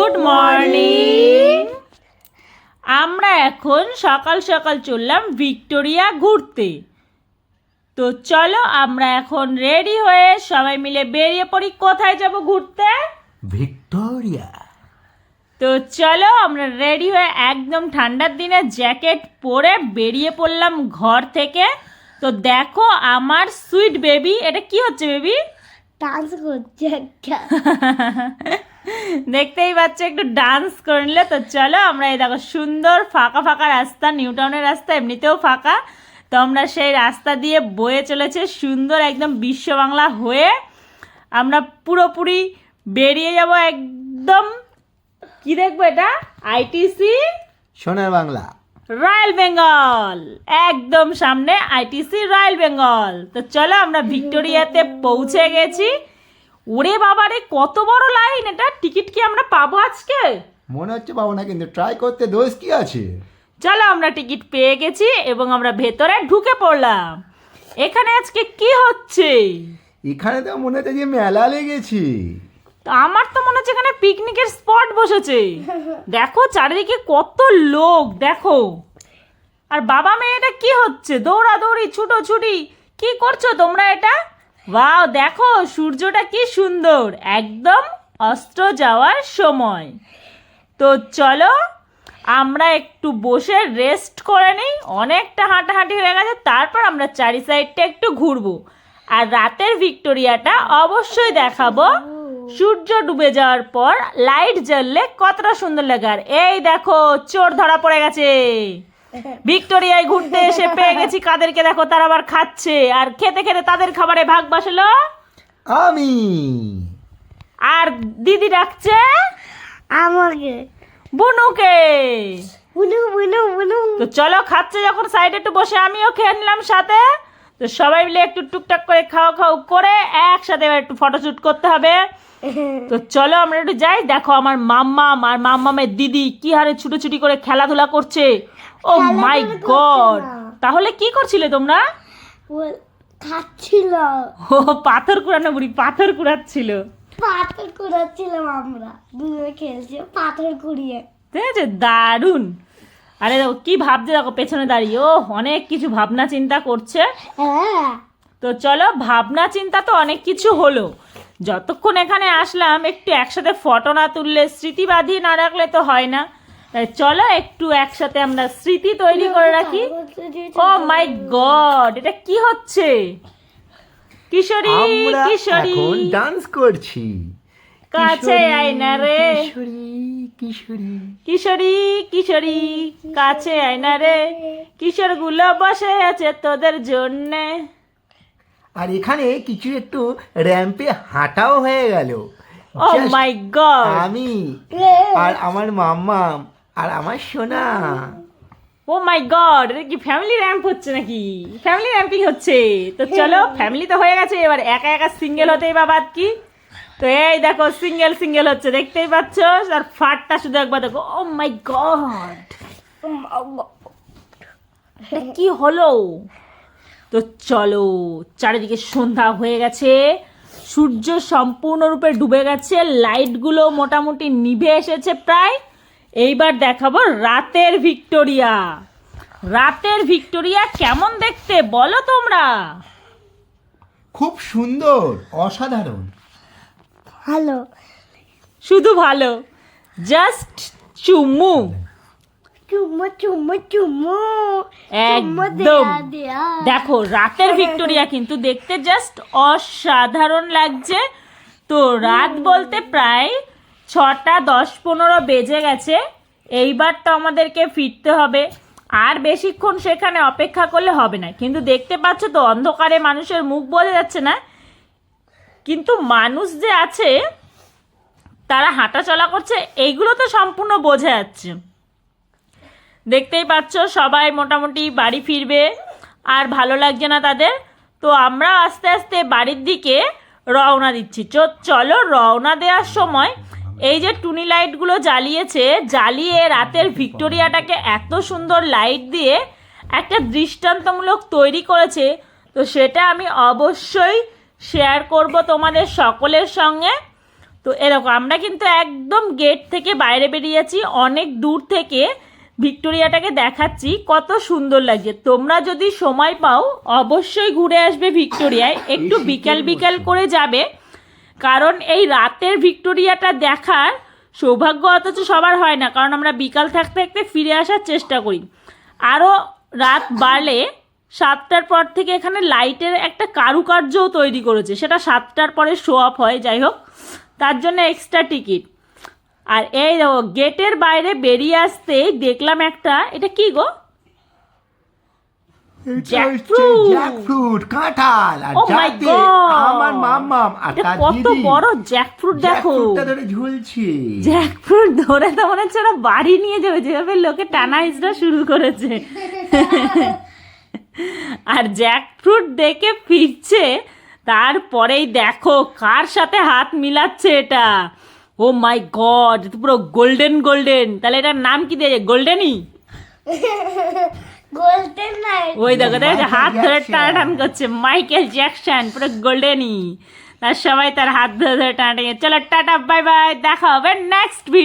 Good morning. আমরা এখন সকাল সকাল চললাম ভিক্টোরিয়া ঘুরতে। তো চলো আমরা এখন রেডি হয়ে সবাই মিলে বেরিয়ে পড়ি। কোথায় যাব ঘুরতে? ভিক্টোরিয়া। তো চলো আমরা রেডি হয়ে একদম ঠান্ডার দিনে জ্যাকেট পরে বেরিয়ে পড়লাম ঘর থেকে। তো দেখো আমার সুইট বেবি, এটা কি হচ্ছে বেবি? ডান্স করছে একটা। দেখতেই পাচ্ছ একটু ডান্স করে নিলে। তো চলো আমরা এই দেখো সুন্দর ফাঁকা ফাঁকা রাস্তা, নিউ টাউনের রাস্তা এমনিতেও ফাঁকা, তো আমরা সেই রাস্তা দিয়ে বয়ে চলেছে সুন্দর একদম বিশ্ব বাংলা হয়ে। আমরা পুরোপুরি বেরিয়ে যাব একদম, কি দেখবো এটা? আইটিসি সোনার বাংলা, রয়্যাল বেঙ্গল, একদম সামনে আইটিসি রয়্যাল বেঙ্গল। তো চলো আমরা ভিক্টোরিয়াতে পৌঁছে গেছি। ওরে বাবারে কত বড় লাইন! এটা টিকিট কি আমরা পাবো আজকে? মনে হচ্ছে পাবো না, কিন্তু ট্রাই করতে দোষ কি আছে। চলো আমরা টিকিট পেয়ে গেছি এবং আমরা ভেতরে ঢুকে পড়লাম। এখানে আজকে কি হচ্ছে? এখানে তো মনে হচ্ছে যে মেলা লেগেছে। তো আমার তো মনে হচ্ছে এখানে পিকনিকের স্পট বসেছে। দেখো চারিদিকে কত লোক, দেখো। আর বাবা মেয়ে এটা কি হচ্ছে? দৌড়াদৌড়ি ছুটোছুটি কি করছো তোমরা এটা? ওয়াও, দেখো সূর্যটা কি সুন্দর, একদম অস্ত যাওয়ার সময়। তো চলো আমরা একটু বসে রেস্ট করে নিই, অনেকটা হাঁটাহাঁটি হয়ে গেছে। তারপর আমরা চারি সাইডটা একটু ঘুরবো। আর রাতের ভিক্টোরিয়াটা অবশ্যই দেখাবো। সূর্য ডুবে যাওয়ার পর লাইট জ্বললে কতটা সুন্দর লাগে। আর এই দেখো চোর ধরা পড়ে গেছে। ভিক্টোরিয়ায় ঘুরতে এসে পেয়ে গেছি কাদেরকে, দেখো তারা আবার খাচ্ছে। আর খেতে খেতে তাদের খাবারে ভাগ বসালো আমি। আর দিদি ডাকছে আমাকে বুনুকে। বুনু বুনু বুনু। তো চলো খাচ্ছে যখন সাইডে একটু বসে আমিও খেয়ে নিলাম সাথে। তো সবাই মিলে একটু টুকটাক করে খাও খাও করে একসাথে এবার একটু ফটোশ্যুট করতে হবে। তো চলো আমরা একটু যাই। দেখো আমার মাম্মাম আর মাম্মামের দিদি কি হারে ছুটোছুটি করে খেলাধুলা করছে। ও মাই গড! তাহলে কি করছিলে তোমরা? খাচ্ছিল, ও পাথর কুড়ানো বুড়ি পাথর কুড়াচ্ছিল। পাথর কুড়াচ্ছিলাম আমরা দুজনে, খেলছি পাথর কুড়িয়ে। ঠিক আছে, দারুণ। আরে দেখো কি ভাবছে, দেখো পেছনে দাঁড়িয়ে ও অনেক কিছু ভাবনা চিন্তা করছে। হ্যাঁ, তো চলো ভাবনা চিন্তা তো অনেক কিছু হলো, যতক্ষণ এখানে আসলাম একটু একসাথে ফটো না তুললে, স্মৃতি বাঁধিয়ে না রাখলে তো হয় না। তাই চলো একটু একসাথে আমরা স্মৃতি তৈরি করে রাখি। ও মাই গড, এটা কি হচ্ছে? কিশোরী আমরা কিশোরী এখন ডান্স করছি। কাছে আয় না রে, কিশোরী কিশোরী। কিশোরী কিশোরী কাছে আয় না রে, কিশোর গুলো বসে আছে তোদের জন্যে। আর এখানে কিছু একটু র্যাম্পে হাঁটাও হয়ে গেল। ও Just মাই গড, আমি আর আমার মাম্মা আর আমার সোনা। ও মাই গড, এটা কি ফ্যামিলি র্যাম্প হচ্ছে নাকি? ফ্যামিলি র্যাম্পিং হচ্ছে। তো চলো ফ্যামিলি তো হয়ে গেছে, এবার একা একা সিঙ্গেল হতেই বা বাদ কি। তো এই দেখো সিঙ্গেল সিঙ্গেল হচ্ছে, দেখতেই পাচ্ছ। আর ফাটটা শুধু একবার দেখো। ও মাই গড, এটা কি হলো? তো চলো, চারিদিকে সন্ধ্যা হয়ে গেছে, সূর্য সম্পূর্ণরূপে ডুবে গেছে, লাইটগুলো মোটামুটি নিভে এসেছে প্রায়। এইবার দেখাবো রাতের ভিক্টোরিয়া। রাতের ভিক্টোরিয়া কেমন দেখতে বলো তোমরা? খুব সুন্দর, অসাধারণ। ভালো। শুধু ভালো, জাস্ট চুমু। চুম্মু চুম্মু চুম্মু। একদম। দেখো রাতের ভিক্টোরিয়া কিন্তু দেখতে জাস্ট অসাধারণ লাগছে। তো রাত বলতে প্রায় 6টা 10-15 বেজে গেছে। এইবার তো আমাদেরকে ফিরতে হবে, আর বেশিক্ষণ সেখানে অপেক্ষা করলে হবে না। কিন্তু দেখতে পাচ্ছ তো অন্ধকারে মানুষের মুখ বোঝা যাচ্ছে না, কিন্তু মানুষ যে আছে তারা হাঁটা চলা করছে এইগুলো তো সম্পূর্ণ বোঝা যাচ্ছে। দেখতেই পাচ্ছ সবাই মোটামুটি বাড়ি ফিরবে, আর ভালো লাগছে না তাদের। তো আমরা আস্তে আস্তে বাড়ির দিকে রওনা দিচ্ছি। চলো রওনা দেওয়ার সময় এই যে টুনি লাইটগুলো জ্বালিয়ে রাতের ভিক্টোরিয়াটাকে এত সুন্দর লাইট দিয়ে একটা দৃষ্টান্তমূলক তৈরি করেছে। তো সেটা আমি অবশ্যই শেয়ার করব তোমাদের সকলের সঙ্গে। তো এরকম আমরা কিন্তু একদম গেট থেকে বাইরে বেরিয়েছি, অনেক দূর থেকে ভিক্টোরিয়াটাকে দেখাচ্ছি, কত সুন্দর লাগছে। তোমরা যদি সময় পাও অবশ্যই ঘুরে আসবে ভিক্টোরিয়ায়, একটু বিকেল বিকেল করে যাবে, কারণ এই রাতের ভিক্টোরিয়াটা দেখার সৌভাগ্য অথচ সবার হয় না, কারণ আমরা বিকাল থাকতে থাকতে ফিরে আসার চেষ্টা করি। আরও রাত বাড়লে 7টার পর থেকে এখানে লাইটের একটা কারুকার্যও তৈরি করেছে, সেটা 7টার পরে শো অফ হয়, যাই হোক তার জন্য এক্সট্রা টিকিট। আর এই গেটের বাইরে বেরিয়ে আসতেই দেখলাম একটা, এটা কি গো? জ্যাকফ্রুট, কাঁঠাল, আর Oh my যাতে God! আমার মাম্মাম আর এটা তার কত দিদি বড় জ্যাকফ্রুট দেখো, জ্যাকফ্রুটটা ধরে ঝুলছে। জ্যাকফ্রুট ধরে তো মনে হচ্ছে ওরা বাড়ি নিয়ে যাবে, যেভাবে লোকে টানা হিজড়া শুরু করেছে। আর জ্যাকফ্রুট দেখে ফিরছে, তারপরেই দেখো কার সাথে হাত মিলাচ্ছে এটা। ও মাই গড, পুরো গোল্ডেন গোল্ডেন। তাহলে এটার নাম কি দিয়েছে? গোল্ডেনই? Golden night. ওই দেখো দেখো হাত ধরে জ্যাকসন। টানাটান করছে, মাইকেল জ্যাকসন, পুরো গোল্ডেনই। তার সবাই তার হাত ধরে ধরে টানাটানি। চলো টাটা, বাই বাই, দেখা হবে নেক্সট ভিডিও।